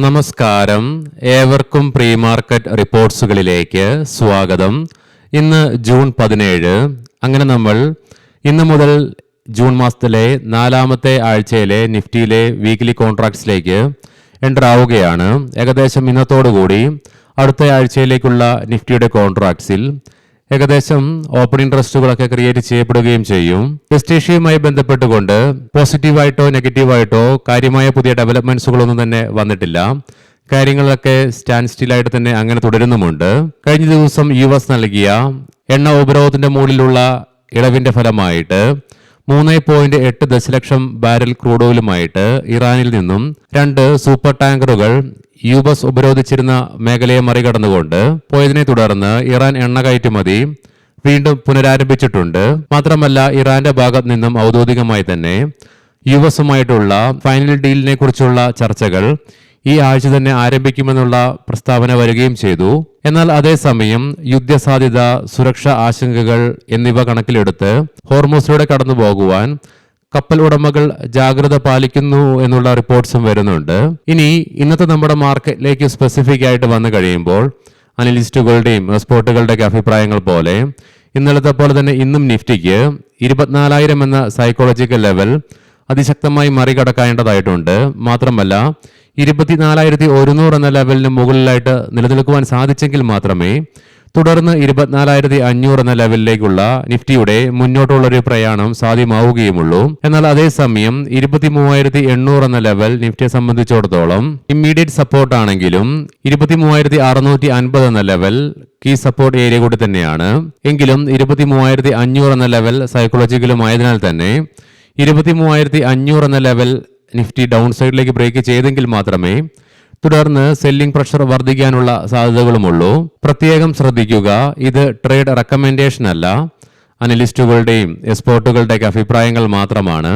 നമസ്കാരം, ഏവർക്കും pre market റിപ്പോർട്ട്സുകളിലേക്ക് സ്വാഗതം. ഇന്ന് ജൂൺ 17. അങ്ങനെ നമ്മൾ ഇന്ന് മുതൽ ജൂൺ മാസത്തിലെ 4ാമത്തെ ആഴ്ചയിലെ നിഫ്റ്റിയിലെ വീക്ക്ലി കോൺട്രാക്ട്സിലേക്ക് എൻ്റർ ആവുകയാണ്. ഏകദേശം ഇന്നത്തോടുകൂടി അടുത്ത ആഴ്ചയിലേക്കുള്ള നിഫ്റ്റിയുടെ കോൺട്രാക്ട്സിൽ ഏകദേശം ഓപ്പൺ ഇൻട്രസ്റ്റുകളൊക്കെ ക്രിയേറ്റ് ചെയ്യപ്പെടുകയും ചെയ്യും. വെസ്റ്റ് ഏഷ്യയുമായി ബന്ധപ്പെട്ടുകൊണ്ട് പോസിറ്റീവായിട്ടോ നെഗറ്റീവായിട്ടോ കാര്യമായ പുതിയ ഡെവലപ്മെന്റ്സുകളൊന്നും തന്നെ വന്നിട്ടില്ല. കാര്യങ്ങളൊക്കെ സ്റ്റാൻഡ് സ്റ്റിലായിട്ട് തന്നെ അങ്ങനെ തുടരുന്നുമുണ്ട്. കഴിഞ്ഞ ദിവസം US നൽകിയ എണ്ണ ഉപരോധത്തിന്റെ മുകളിലുള്ള ഇളവിന്റെ ഫലമായിട്ട് 3.8 ദശലക്ഷം ബാരൽ ക്രൂഡ് ഓയിലുമായിട്ട് ഇറാനിൽ നിന്നും 2 സൂപ്പർ ടാങ്കറുകൾ US ഉപരോധിച്ചിരുന്ന മേഖലയെ മറികടന്നുകൊണ്ട് പോയതിനെ തുടർന്ന് ഇറാൻ എണ്ണ കയറ്റുമതി വീണ്ടും പുനരാരംഭിച്ചിട്ടുണ്ട്. മാത്രമല്ല, ഇറാന്റെ ഭാഗത്ത് നിന്നും ഔദ്യോഗികമായി തന്നെ USുമായിട്ടുള്ള ഫൈനൽ ഡീലിനെ കുറിച്ചുള്ള ചർച്ചകൾ ഈ ആഴ്ച തന്നെ ആരംഭിക്കുമെന്നുള്ള പ്രസ്താവന വരികയും ചെയ്തു. എന്നാൽ അതേസമയം യുദ്ധസാധ്യത, സുരക്ഷാ ആശങ്കകൾ എന്നിവ കണക്കിലെടുത്ത് ഹോർമൂസിലൂടെ കടന്നു പോകുവാൻ കപ്പൽ ഉടമകൾ ജാഗ്രത പാലിക്കുന്നു എന്നുള്ള റിപ്പോർട്ട്സും വരുന്നുണ്ട്. ഇനി ഇന്നത്തെ നമ്മുടെ മാർക്കറ്റിലേക്ക് സ്പെസിഫിക് ആയിട്ട് വന്നു കഴിയുമ്പോൾ അനലിസ്റ്റുകളുടെയും എക്സ്പേർട്ടുകളുടെയൊക്കെ അഭിപ്രായങ്ങൾ പോലെ ഇന്നലത്തെ പോലെ തന്നെ ഇന്നും നിഫ്റ്റിക്ക് 24,000 എന്ന സൈക്കോളജിക്കൽ ലെവൽ അതിശക്തമായി മറികടക്കേണ്ടതായിട്ടുണ്ട്. മാത്രമല്ല 24,100 എന്ന ലെവലിന് മുകളിലായിട്ട് നിലനിൽക്കുവാൻ സാധിച്ചെങ്കിൽ മാത്രമേ തുടർന്ന് 24,500 എന്ന ലെവലിലേക്കുള്ള നിഫ്റ്റിയുടെ മുന്നോട്ടുള്ളൊരു പ്രയാണം സാധ്യമാവുകയുമുള്ളൂ. എന്നാൽ അതേസമയം 23,800 എന്ന ലെവൽ നിഫ്റ്റിയെ സംബന്ധിച്ചിടത്തോളം ഇമ്മീഡിയറ്റ് സപ്പോർട്ട് ആണെങ്കിലും 23,650 എന്ന ലെവൽ കീ സപ്പോർട്ട് ഏരിയ കൂടി തന്നെയാണ്. എങ്കിലും 23,500 എന്ന ലെവൽ സൈക്കോളജിക്കലും ആയതിനാൽ തന്നെ 23,500 എന്ന ലെവൽ നിഫ്റ്റി ഡൗൺ സൈഡിലേക്ക് ബ്രേക്ക് ചെയ്തെങ്കിൽ മാത്രമേ തുടർന്ന് സെല്ലിംഗ് പ്രഷർ വർദ്ധിക്കാനുള്ള സാധ്യതകളുമുള്ളൂ. പ്രത്യേകം ശ്രദ്ധിക്കുക, ഇത് ട്രേഡ് റെക്കമെൻഡേഷൻ അല്ല, അനലിസ്റ്റുകളുടെയും എക്സ്പേർട്ടുകളുടെയൊക്കെ അഭിപ്രായങ്ങൾ മാത്രമാണ്.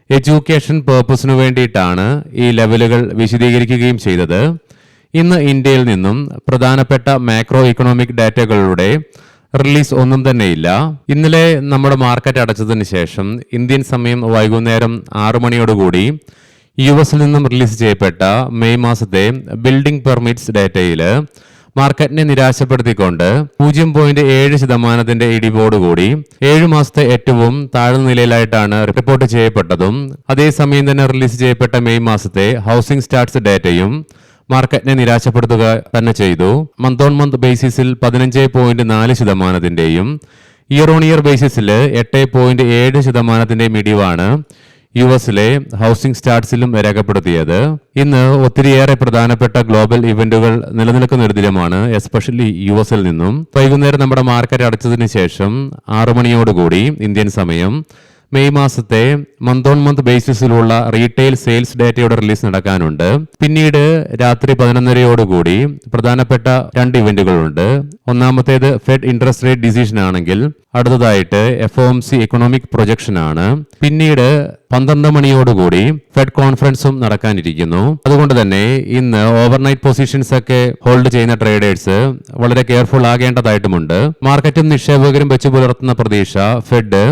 എഡ്യൂക്കേഷൻ പേർപ്പസിനു വേണ്ടിയിട്ടാണ് ഈ ലെവലുകൾ വിശദീകരിക്കുകയും ചെയ്തത്. ഇന്ന് ഇന്ത്യയിൽ നിന്നും പ്രധാനപ്പെട്ട മാക്രോ ഇക്കണോമിക് ഡാറ്റകളുടെ റിലീസ് ഒന്നും തന്നെയില്ല. ഇന്നലെ നമ്മുടെ മാർക്കറ്റ് അടച്ചതിന് ശേഷം ഇന്ത്യൻ സമയം വൈകുന്നേരം 6 മണിയോടുകൂടി US നിന്നും റിലീസ് ചെയ്യപ്പെട്ട മെയ് മാസത്തെ ബിൽഡിംഗ് പെർമിറ്റ്സ് ഡാറ്റയിൽ മാർക്കറ്റിനെ നിരാശപ്പെടുത്തിക്കൊണ്ട് 0.7% ഇടിവോടുകൂടി 7 മാസത്തെ ഏറ്റവും താഴ്ന്ന നിലയിലായിട്ടാണ് റിപ്പോർട്ട് ചെയ്യപ്പെട്ടതും. അതേസമയം തന്നെ റിലീസ് ചെയ്യപ്പെട്ട മെയ് മാസത്തെ ഹൗസിംഗ് സ്റ്റാർട്ട്സ് ഡാറ്റയും മാർക്കറ്റിനെ നിരാശപ്പെടുത്തുക തന്നെ ചെയ്തു. മന്ത് ഓൺ മന്ത് ബേസിസിൽ 15.4%, ഇയർ ഓൺ ഇയർ ബേസിസിൽ 8.7% ഇടിവാണ് US-ലെ ഹൗസിംഗ് സ്റ്റാർട്ട്സിലും രേഖപ്പെടുത്തിയത്. ഇന്ന് ഒത്തിരിയേറെ പ്രധാനപ്പെട്ട ഗ്ലോബൽ ഇവന്റുകൾ നിലനിൽക്കുന്ന ഒരു ദിനമാണ്, എസ്പെഷ്യലി US-ൽ നിന്നും. വൈകുന്നേരം നമ്മുടെ മാർക്കറ്റ് അടച്ചതിന് ശേഷം 6 മണിയോടുകൂടി ഇന്ത്യൻ സമയം മെയ് മാസത്തെ മന്ത് ഓൺ മന്ത് ബേസിസിലുള്ള റീറ്റെയിൽ സെയിൽസ് ഡാറ്റയുടെ റിലീസ് നടക്കാനുണ്ട്. പിന്നീട് രാത്രി 11:30 പ്രധാനപ്പെട്ട 2 ഇവന്റുകളുണ്ട്. ഒന്നാമത്തേത് ഫെഡ് ഇൻട്രസ്റ്റ് റേറ്റ് ഡിസിഷൻ ആണെങ്കിൽ അടുത്തതായിട്ട് FOMC എക്കണോമിക് പ്രൊജക്ഷൻ ആണ്. പിന്നീട് 12 മണിയോടുകൂടി ഫെഡ് കോൺഫറൻസും നടക്കാനിരിക്കുന്നു. അതുകൊണ്ട് തന്നെ ഇന്ന് ഓവർനൈറ്റ് പൊസിഷൻസ് ഒക്കെ ഹോൾഡ് ചെയ്യുന്ന ട്രേഡേഴ്സ് വളരെ കെയർഫുൾ ആകേണ്ടതായിട്ടുമുണ്ട്. മാർക്കറ്റും നിക്ഷേപകരും വെച്ചു പുലർത്തുന്ന പ്രതീക്ഷ ഫെഡ്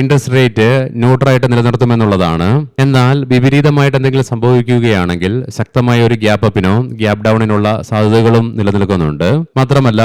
ഇൻട്രസ്റ്റ് റേറ്റ് ന്യൂട്രലായിട്ട് നിലനിർത്തുമെന്നുള്ളതാണ്. എന്നാൽ വിപരീതമായിട്ട് എന്തെങ്കിലും സംഭവിക്കുകയാണെങ്കിൽ ശക്തമായ ഒരു ഗ്യാപ്പ് അപ്പിനോ ഗ്യാപ്പ് ഡൗണിനുള്ള സാധ്യതകളും നിലനിൽക്കുന്നുണ്ട്. മാത്രമല്ല,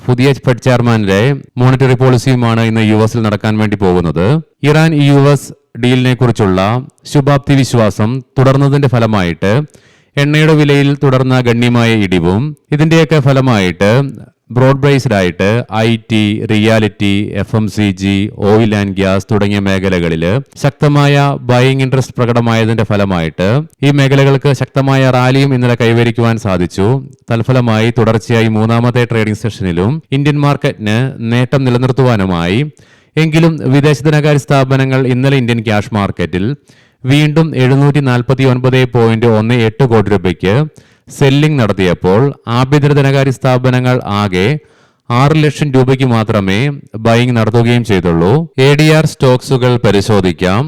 പുതിയ ഫെഡ് ചെയർമാന്റെ മോണിറ്ററി പോളിസിയുമാണ് ഇന്ന് US-ൽ നടക്കാൻ വേണ്ടി പോകുന്നത്. ഇറാൻ US ഡീലിനെ കുറിച്ചുള്ള ശുഭാപ്തി വിശ്വാസം തുടർന്നതിന്റെ ഫലമായിട്ട് എണ്ണയുടെ വിലയിൽ തുടർന്ന ഗണ്യമായ ഇടിവും ഇതിന്റെയൊക്കെ ഫലമായിട്ട് ബ്രോഡ് ബേസ്ഡ് ആയിട്ട് IT, reality, FMCG, oil and gas തുടങ്ങിയ മേഖലകളിൽ ശക്തമായ ബൈയിങ് ഇൻട്രസ്റ്റ് പ്രകടമായതിന്റെ ഫലമായിട്ട് ഈ മേഖലകൾക്ക് ശക്തമായ റാലിയും ഇന്നലെ കൈവരിക്കുവാൻ സാധിച്ചു. തൽഫലമായി തുടർച്ചയായി 3ാമത്തെ ട്രേഡിംഗ് സെഷനിലും ഇന്ത്യൻ മാർക്കറ്റിന് നേട്ടം നിലനിർത്തുവാനുമായി. എങ്കിലും വിദേശ ധനകാര്യ സ്ഥാപനങ്ങൾ ഇന്നലെ ഇന്ത്യൻ ക്യാഷ് മാർക്കറ്റിൽ വീണ്ടും 749.18 കോടി രൂപയ്ക്ക് സെല്ലിംഗ് നടത്തിയപ്പോൾ ആഭ്യന്തര ധനകാര്യ സ്ഥാപനങ്ങൾ ആകെ 6 ലക്ഷം രൂപയ്ക്ക് മാത്രമേ ബൈയിങ് നടത്തുകയും ചെയ്തുള്ളൂ. ADR സ്റ്റോക്സുകൾ പരിശോധിക്കാം.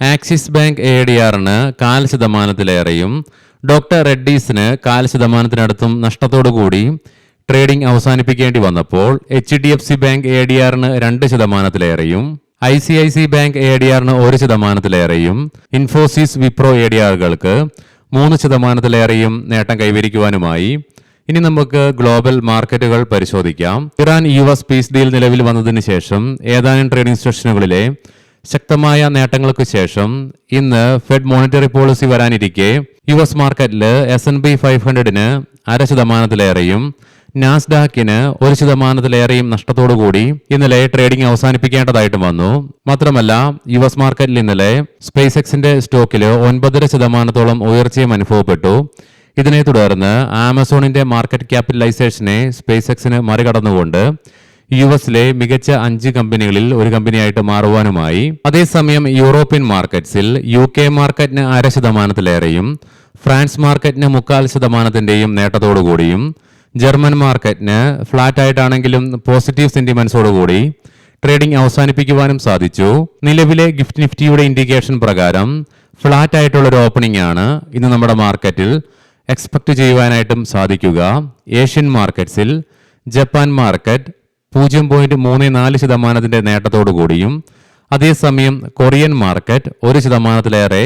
ആക്സിസ് ബാങ്ക് ADRന് 0.5%, ഡോക്ടർ റെഡ്ഡീസിന് 0.5%-അടുത്തും നഷ്ടത്തോടുകൂടി ട്രേഡിംഗ് അവസാനിപ്പിക്കേണ്ടി വന്നപ്പോൾ HDFC ബാങ്ക് ADRന് 2%-ലേറെയും ICICI ബാങ്ക് ADRന് 1%-ലേറെയും ഇൻഫോസിസ് വിപ്രോ ADRകൾക്ക് 3% നേട്ടം കൈവരിക്കുവാനുമായി. ഇനി നമുക്ക് ഗ്ലോബൽ മാർക്കറ്റുകൾ പരിശോധിക്കാം. ഇറാൻ US പീസ് ഡീൽ നിലവിൽ വന്നതിന് ശേഷം ഏതാനും ട്രേഡിംഗ് സെഷനുകളിലെ ശക്തമായ നേട്ടങ്ങൾക്ക് ശേഷം ഇന്ന് ഫെഡ് മോണിറ്ററി പോളിസി വരാനിരിക്കെ US മാർക്കറ്റിൽ S&P 500-ന് 0.5%, നാസ്ഡാക്കിന് 1%-ലേറെയും നഷ്ടത്തോടുകൂടി ഇന്നലെ ട്രേഡിംഗ് അവസാനിപ്പിക്കേണ്ടതായിട്ടും വന്നു. മാത്രമല്ല US മാർക്കറ്റിൽ ഇന്നലെ സ്പേസ് എക്സിന്റെ സ്റ്റോക്കിൽ 9.5% ഉയർച്ചയും അനുഭവപ്പെട്ടു. ഇതിനെ തുടർന്ന് ആമസോണിന്റെ മാർക്കറ്റ് ക്യാപിറ്റലൈസേഷനെ സ്പേസ് എക്സിന് മറികടന്നുകൊണ്ട് US-ലെ മികച്ച 5 കമ്പനികളിൽ ഒരു കമ്പനിയായിട്ട് മാറുവാനുമായി. അതേസമയം യൂറോപ്യൻ മാർക്കറ്റ്സിൽ UK മാർക്കറ്റിന് 0.5%-ലേറെയും ഫ്രാൻസ് മാർക്കറ്റിന് 0.25%-ന്റെയും നേട്ടത്തോടുകൂടിയും ജർമ്മൻ മാർക്കറ്റിന് ഫ്ലാറ്റ് ആയിട്ടാണെങ്കിലും പോസിറ്റീവ് സെന്റിമെന്റ്സോടുകൂടി ട്രേഡിംഗ് അവസാനിപ്പിക്കുവാനും സാധിച്ചു. നിലവിലെ ഗിഫ്റ്റ് നിഫ്റ്റിയുടെ ഇൻഡിക്കേഷൻ പ്രകാരം ഫ്ലാറ്റ് ആയിട്ടുള്ള ഒരു ഓപ്പണിംഗ് ആണ് ഇന്ന് നമ്മുടെ മാർക്കറ്റിൽ എക്സ്പെക്ട് ചെയ്യുവാനായിട്ടും സാധിക്കുക. ഏഷ്യൻ മാർക്കറ്റ്സിൽ ജപ്പാൻ മാർക്കറ്റ് 0.34%-ന്റെ നേട്ടത്തോടുകൂടിയും അതേസമയം കൊറിയൻ മാർക്കറ്റ് 1%-ലേറെ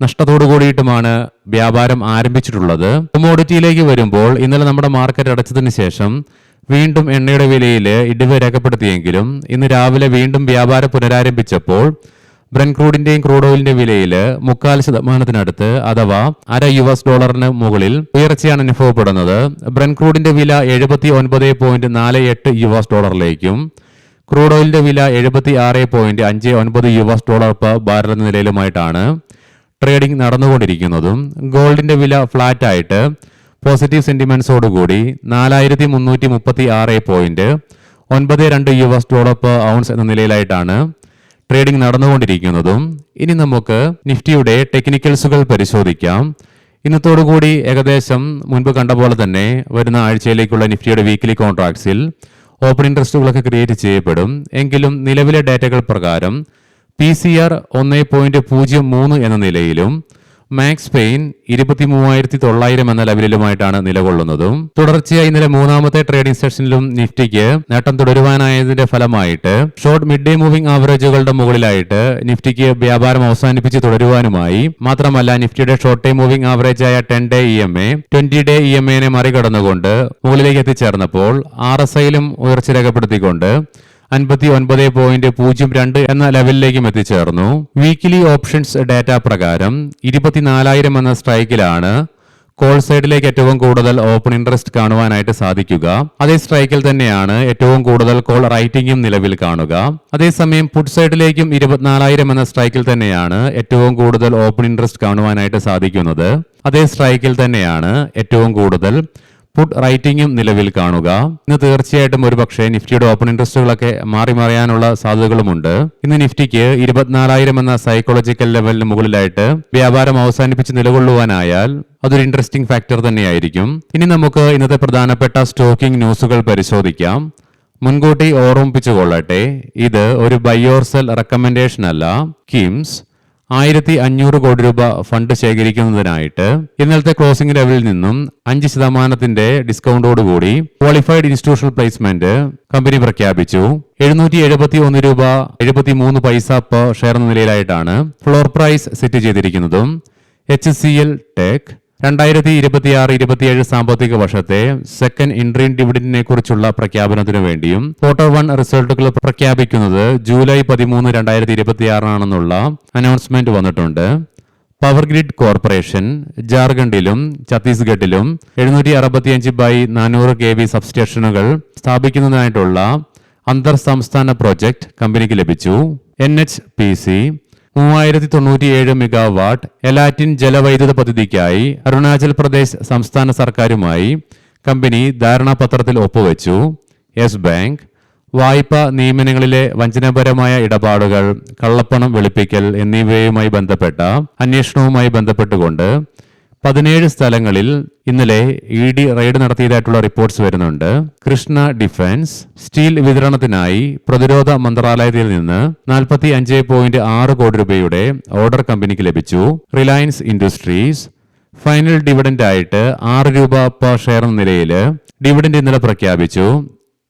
നഷ്ടത്തോടു കൂടിയിട്ടുമാണ് വ്യാപാരം ആരംഭിച്ചിട്ടുള്ളത്. കൊമോഡിറ്റിയിലേക്ക് വരുമ്പോൾ ഇന്നലെ നമ്മുടെ മാർക്കറ്റ് അടച്ചതിന് ശേഷം വീണ്ടും എണ്ണയുടെ വിലയിൽ ഇടിവ് രേഖപ്പെടുത്തിയെങ്കിലും ഇന്ന് രാവിലെ വീണ്ടും വ്യാപാരം പുനരാരംഭിച്ചപ്പോൾ ബ്രന്റ് ക്രൂഡിന്റെയും ക്രൂഡ് ഓയിലിന്റെ വിലയിൽ 0.25%-നടുത്ത് അഥവാ $1 മുകളിൽ ഉയർച്ചയാണ് അനുഭവപ്പെടുന്നത്. ബ്രന്റ് ക്രൂഡിന്റെ വില $79.48 ക്രൂഡ് ഓയിലിന്റെ വില $76.59 per ബാരൽ എന്ന നിലയിലുമായിട്ടാണ് ട്രേഡിംഗ് നടന്നുകൊണ്ടിരിക്കുന്നതും. ഗോൾഡിന്റെ വില ഫ്ലാറ്റ് ആയിട്ട് പോസിറ്റീവ് സെന്റിമെന്റ്സോടുകൂടി $4,336.92 per ഔൺസ് എന്ന നിലയിലായിട്ടാണ് ട്രേഡിംഗ് നടന്നുകൊണ്ടിരിക്കുന്നതും. ഇനി നമുക്ക് നിഫ്റ്റിയുടെ ടെക്നിക്കൽസുകൾ പരിശോധിക്കാം. ഇന്നത്തോടുകൂടി ഏകദേശം മുൻപ് കണ്ട പോലെ തന്നെ വരുന്ന ആഴ്ചയിലേക്കുള്ള നിഫ്റ്റിയുടെ വീക്കിലി കോൺട്രാക്ട്സിൽ ഓപ്പൺ ഇൻട്രസ്റ്റുകളൊക്കെ ക്രിയേറ്റ് ചെയ്യപ്പെടും. എങ്കിലും നിലവിലെ ഡേറ്റകൾ പ്രകാരം PCR 1.03 എന്ന നിലയിലും മാക്സ് പെയിൻ 23,900 എന്ന ലെവലിലുമായിട്ടാണ് നിലകൊള്ളുന്നതും. തുടർച്ചയായി ഇന്നലെ മൂന്നാമത്തെ ട്രേഡിംഗ് സെഷനിലും നിഫ്റ്റിക്ക് നേട്ടം തുടരുവാനായതിന്റെ ഫലമായിട്ട് ഷോർട്ട് മിഡ് ഡേ മൂവിംഗ് ആവറേജുകളുടെ മുകളിലായിട്ട് നിഫ്റ്റിക്ക് വ്യാപാരം അവസാനിപ്പിച്ച് തുടരുവാനുമായി. മാത്രമല്ല നിഫ്റ്റിയുടെ ഷോർട്ട് ടൈം മൂവിംഗ് ആവറേജായ 10-day EMA 20-day EMA-നെ മറികടന്നുകൊണ്ട് മുകളിലേക്ക് എത്തിച്ചേർന്നപ്പോൾ RSI-ലും ഉയർച്ച രേഖപ്പെടുത്തിക്കൊണ്ട് 59.02 എന്ന ലെവലിലേക്കും എത്തിച്ചേർന്നു. വീക്കിലി ഓപ്ഷൻസ് ഡാറ്റ പ്രകാരം 24,000 എന്ന സ്ട്രൈക്കിലാണ് കോൾ സൈഡിലേക്ക് ഏറ്റവും കൂടുതൽ ഓപ്പൺ ഇൻട്രസ്റ്റ് കാണുവാനായിട്ട് സാധിക്കുക. അതേ സ്ട്രൈക്കിൽ തന്നെയാണ് ഏറ്റവും കൂടുതൽ കോൾ റൈറ്റിംഗും നിലവിൽ കാണുക. അതേസമയം പുട്ട് സൈഡിലേക്കും 24,000 എന്ന സ്ട്രൈക്കിൽ തന്നെയാണ് ഏറ്റവും കൂടുതൽ ഓപ്പൺ ഇൻട്രസ്റ്റ് കാണുവാനായിട്ട് സാധിക്കുന്നത്. അതേ സ്ട്രൈക്കിൽ തന്നെയാണ് ഏറ്റവും കൂടുതൽ പുട്ട് റൈറ്റിംഗും നിലവിൽ കാണുക. ഇന്ന് തീർച്ചയായിട്ടും ഒരുപക്ഷെ നിഫ്റ്റിയുടെ ഓപ്പൺ ഇൻട്രസ്റ്റുകളൊക്കെ മാറി മറിയാനുള്ള സാധ്യതകളുമുണ്ട്. ഇന്ന് നിഫ്റ്റിക്ക് 24,000 എന്ന സൈക്കോളജിക്കൽ ലെവലിന് മുകളിലായിട്ട് വ്യാപാരം അവസാനിപ്പിച്ച് നിലകൊള്ളുവാനായാൽ അതൊരു ഇൻട്രസ്റ്റിംഗ് ഫാക്ടർ തന്നെയായിരിക്കും. ഇനി നമുക്ക് ഇന്നത്തെ പ്രധാനപ്പെട്ട സ്റ്റോക്കിംഗ് ന്യൂസുകൾ പരിശോധിക്കാം. മുൻകൂട്ടി ഓർമ്മിപ്പിച്ചുകൊള്ളട്ടെ, ഇത് ഒരു ബൈ ഓർ സെൽ റെക്കമെൻഡേഷൻ അല്ല. കിംസ് 1,500 കോടി രൂപ ഫണ്ട് ശേഖരിക്കുന്നതിനായിട്ട് ഇന്നലത്തെ ക്ലോസിംഗ് ലെവലിൽ നിന്നും 5% ഡിസ്കൗണ്ടോടുകൂടി ക്വാളിഫൈഡ് ഇൻസ്റ്റിറ്റ്യൂഷണൽ പ്ലേസ്മെന്റ് കമ്പനി പ്രഖ്യാപിച്ചു. 771 രൂപ 73 പൈസ per ഷെയർ എന്ന നിലയിലായിട്ടാണ് ഫ്ലോർ പ്രൈസ് സെറ്റ് ചെയ്തിരിക്കുന്നതും. HCL ടെക് 2026-27 സാമ്പത്തിക വർഷത്തെ സെക്കൻഡ് ഇൻട്രീം ഡിവിഡന്റിനെ കുറിച്ചുള്ള പ്രഖ്യാപനത്തിനു വേണ്ടിയും Q1 റിസൾട്ടുകൾ പ്രഖ്യാപിക്കുന്നത് ജൂലൈ 13, 2026 ആണെന്നുള്ള അനൗൺസ്മെന്റ് വന്നിട്ടുണ്ട്. പവർ ഗ്രിഡ് കോർപ്പറേഷൻ ജാർഖണ്ഡിലും ഛത്തീസ്ഗഡിലും 765/400 kV സബ്സ്റ്റേഷനുകൾ സ്ഥാപിക്കുന്നതിനായിട്ടുള്ള അന്തർ സംസ്ഥാന പ്രോജക്ട് കമ്പനിക്ക് ലഭിച്ചു. NHPC 3097 മെഗാവാട്ട് എലാറ്റിൻ ജലവൈദ്യുത പദ്ധതിക്കായി അരുണാചൽ പ്രദേശ് സംസ്ഥാന സർക്കാരുമായി കമ്പനി ധാരണാപത്രത്തിൽ ഒപ്പുവെച്ചു. യെസ് ബാങ്ക് വായ്പാ നിയമനങ്ങളിലെ വഞ്ചനാപരമായ ഇടപാടുകൾ, കള്ളപ്പണം വെളുപ്പിക്കൽ എന്നിവയുമായി ബന്ധപ്പെട്ട അന്വേഷണവുമായി ബന്ധപ്പെട്ടുകൊണ്ട് 17 സ്ഥലങ്ങളിൽ ഇന്നലെ ED റെയ്ഡ് നടത്തിയതായിട്ടുള്ള റിപ്പോർട്ട്സ് വരുന്നുണ്ട്. കൃഷ്ണ ഡിഫൻസ് സ്റ്റീൽ വിതരണത്തിനായി പ്രതിരോധ മന്ത്രാലയത്തിൽ നിന്ന് 45.6 കോടി രൂപയുടെ ഓർഡർ കമ്പനിക്ക് ലഭിച്ചു. റിലയൻസ് ഇൻഡസ്ട്രീസ് ഫൈനൽ ഡിവിഡന്റ് ആയിട്ട് 6 രൂപ per ഷെയർ എന്ന നിലയിൽ ഡിവിഡന്റ് ഇന്നലെ പ്രഖ്യാപിച്ചു.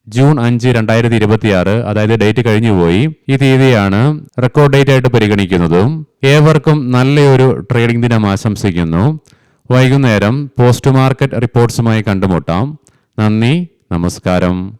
ജൂൺ 5, 2026, അതായത് ഡേറ്റ് കഴിഞ്ഞുപോയി. ഈ തീയതിയാണ് റെക്കോർഡ് ഡേറ്റ് ആയിട്ട് പരിഗണിക്കുന്നതും. ഏവർക്കും നല്ലൊരു ട്രേഡിംഗ് ദിനം ആശംസിക്കുന്നു. വൈകുന്നേരം പോസ്റ്റ് മാർക്കറ്റ് റിപ്പോർട്ട്സുമായി കണ്ടുമുട്ടാം. നന്ദി, നമസ്കാരം.